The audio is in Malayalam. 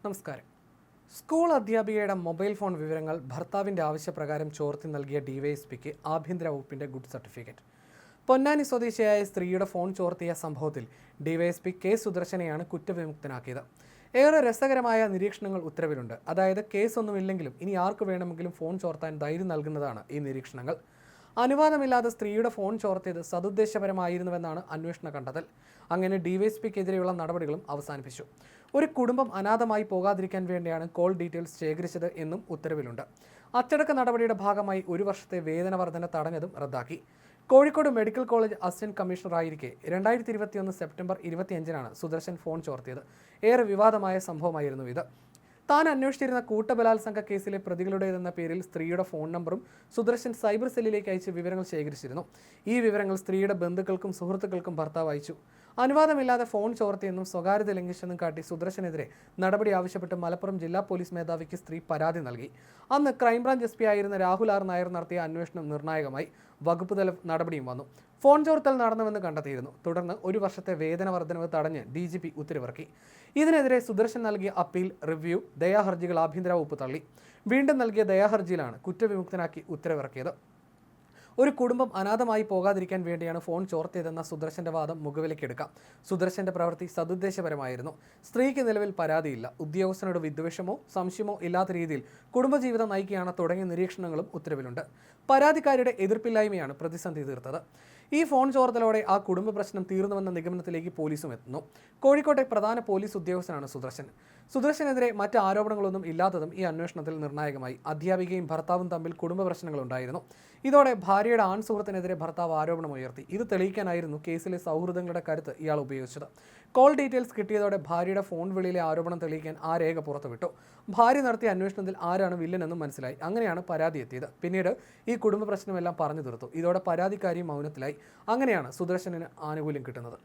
നമസ്കാരം. സ്കൂൾ അധ്യാപികയുടെ മൊബൈൽ ഫോൺ വിവരങ്ങൾ ഭർത്താവിൻ്റെ ആവശ്യപ്രകാരം ചോർത്തി നൽകിയ ഡിവൈഎസ്പിക്ക് ആഭ്യന്തര വകുപ്പിൻ്റെ ഗുഡ് സർട്ടിഫിക്കറ്റ്. പൊന്നാനി സ്വദേശിയായ സ്ത്രീയുടെ ഫോൺ ചോർത്തിയ സംഭവത്തിൽ ഡിവൈഎസ്പി കെ സുദർശനെയാണ് കുറ്റവിമുക്തനാക്കിയത്. ഏറെ രസകരമായ നിരീക്ഷണങ്ങൾ ഉത്തരവിലുണ്ട്. അതായത് കേസൊന്നുമില്ലെങ്കിലും ഇനി ആർക്ക് വേണമെങ്കിലും ഫോൺ ചോർത്താൻ ധൈര്യം നൽകുന്നതാണ് ഈ നിരീക്ഷണങ്ങൾ. അനുവാദമില്ലാതെ സ്ത്രീയുടെ ഫോൺ ചോർത്തിയത് സതുദ്ദേശപരമായിരുന്നുവെന്നാണ് അന്വേഷണ കണ്ടെത്തൽ. അങ്ങനെ ഡിവൈഎസ്പിക്കെതിരെയുള്ള നടപടികളും അവസാനിപ്പിച്ചു. ഒരു കുടുംബം അനാഥമായി പോകാതിരിക്കാൻ വേണ്ടിയാണ് കോൾ ഡീറ്റെയിൽസ് ശേഖരിച്ചത് എന്നും ഉത്തരവിലുണ്ട്. അച്ചടക്ക നടപടിയുടെ ഭാഗമായി 1 വർഷത്തെ വേതന വർധന തടഞ്ഞതും റദ്ദാക്കി. കോഴിക്കോട് മെഡിക്കൽ കോളേജ് അസിസ്റ്റന്റ് കമ്മീഷണറായിരിക്കെ 2021 സെപ്റ്റംബർ 25-നാണ് സുദർശൻ ഫോൺ ചോർത്തിയത്. ഏറെ വിവാദമായ സംഭവമായിരുന്നു ഇത്. താൻ അന്വേഷിച്ചിരുന്ന കൂട്ടബലാത്സംഗ കേസിലെ പ്രതികളുടേതെന്ന പേരിൽ സ്ത്രീയുടെ ഫോൺ നമ്പറും സുദർശൻ സൈബർ സെല്ലിലേക്ക് അയച്ച് വിവരങ്ങൾ ശേഖരിച്ചിരുന്നു. ഈ വിവരങ്ങൾ സ്ത്രീയുടെ ബന്ധുക്കൾക്കും സുഹൃത്തുക്കൾക്കും ഭർത്താവ് അയച്ചു. അനുവാദമില്ലാതെ ഫോൺ ചോർത്തിയെന്നും സ്വകാര്യത ലംഘിച്ചെന്നും കാട്ടി സുദർശനെതിരെ നടപടി ആവശ്യപ്പെട്ട് മലപ്പുറം ജില്ലാ പോലീസ് മേധാവിക്ക് സ്ത്രീ പരാതി നൽകി. അന്ന് ക്രൈംബ്രാഞ്ച് SP ആയിരുന്ന രാഹുൽ ആർ നായർ നടത്തിയ അന്വേഷണം നിർണായകമായി. വകുപ്പ് തല നടപടിയും വന്നു. ഫോൺ ചോർത്തൽ നടന്നുവെന്ന് കണ്ടെത്തിയിരുന്നു. തുടർന്ന് 1 വർഷത്തെ വേതന വർധനവ് തടഞ്ഞ് DGP ഉത്തരവിറക്കി. ഇതിനെതിരെ സുദർശൻ നൽകിയ അപ്പീൽ, റിവ്യൂ, ദയാഹർജികൾ ആഭ്യന്തര വകുപ്പ് തള്ളി. വീണ്ടും നൽകിയ ദയാഹർജിയിലാണ് കുറ്റവിമുക്തനാക്കി ഉത്തരവിറക്കിയത്. ഒരു കുടുംബം അനാഥമായി പോകാതിരിക്കാൻ വേണ്ടിയാണ് ഫോൺ ചോർത്തിയതെന്ന സുദർശന്റെ വാദം മുഖവിലക്കെടുക്കാം. സുദർശന്റെ പ്രവൃത്തി സതുദ്ദേശപരമായിരുന്നു. സ്ത്രീക്ക് നിലവിൽ പരാതിയില്ല. ഉദ്യോഗസ്ഥനോട് വിദ്വേഷമോ സംശയമോ ഇല്ലാത്ത രീതിയിൽ കുടുംബജീവിതം നയിക്കുകയാണ് തുടങ്ങിയ നിരീക്ഷണങ്ങളും ഉത്തരവിലുണ്ട്. പരാതിക്കാരുടെ എതിർപ്പില്ലായ്മയാണ് പ്രതിസന്ധി തീർത്തത്. ഈ ഫോൺ ചോർത്തലോടെ ആ കുടുംബ പ്രശ്നം തീർന്നുവെന്ന നിഗമനത്തിലേക്ക് പോലീസും എത്തുന്നു. കോഴിക്കോട്ടെ പ്രധാന പോലീസ് ഉദ്യോഗസ്ഥനാണ് സുദർശൻ. സുദർശനെതിരെ മറ്റ് ആരോപണങ്ങളൊന്നും ഇല്ലാത്തതും ഈ അന്വേഷണത്തിൽ നിർണായകമായി. അധ്യാപികയും ഭർത്താവും തമ്മിൽ കുടുംബ പ്രശ്നങ്ങളുണ്ടായിരുന്നു. ഇതോടെ ഭാര്യയുടെ ആൺ സുഹൃത്തിനെതിരെ ഭർത്താവ് ആരോപണമുയർത്തി. ഇത് തെളിയിക്കാനായിരുന്നു കേസിലെ സൗഹൃദങ്ങളുടെ കരുത്ത് ഇയാൾ ഉപയോഗിച്ചത്. കോൾ ഡീറ്റെയിൽസ് കിട്ടിയതോടെ ഭാര്യയുടെ ഫോൺ വിളിയിലെ ആരോപണം തെളിയിക്കാൻ ആ രേഖ പുറത്തുവിട്ടു. ഭാര്യ നടത്തിയ അന്വേഷണത്തിൽ ആരാണ് വില്ലനെന്നും മനസ്സിലായി. അങ്ങനെയാണ് പരാതി എത്തിയത്. പിന്നീട് ഈ കുടുംബ പ്രശ്നമെല്ലാം പറഞ്ഞു തീർത്തു. ഇതോടെ പരാതിക്കാരി മൗനത്തിലായി. അങ്ങനെയാണ് സുദർശനന് ആനുകൂല്യം കിട്ടുന്നത്.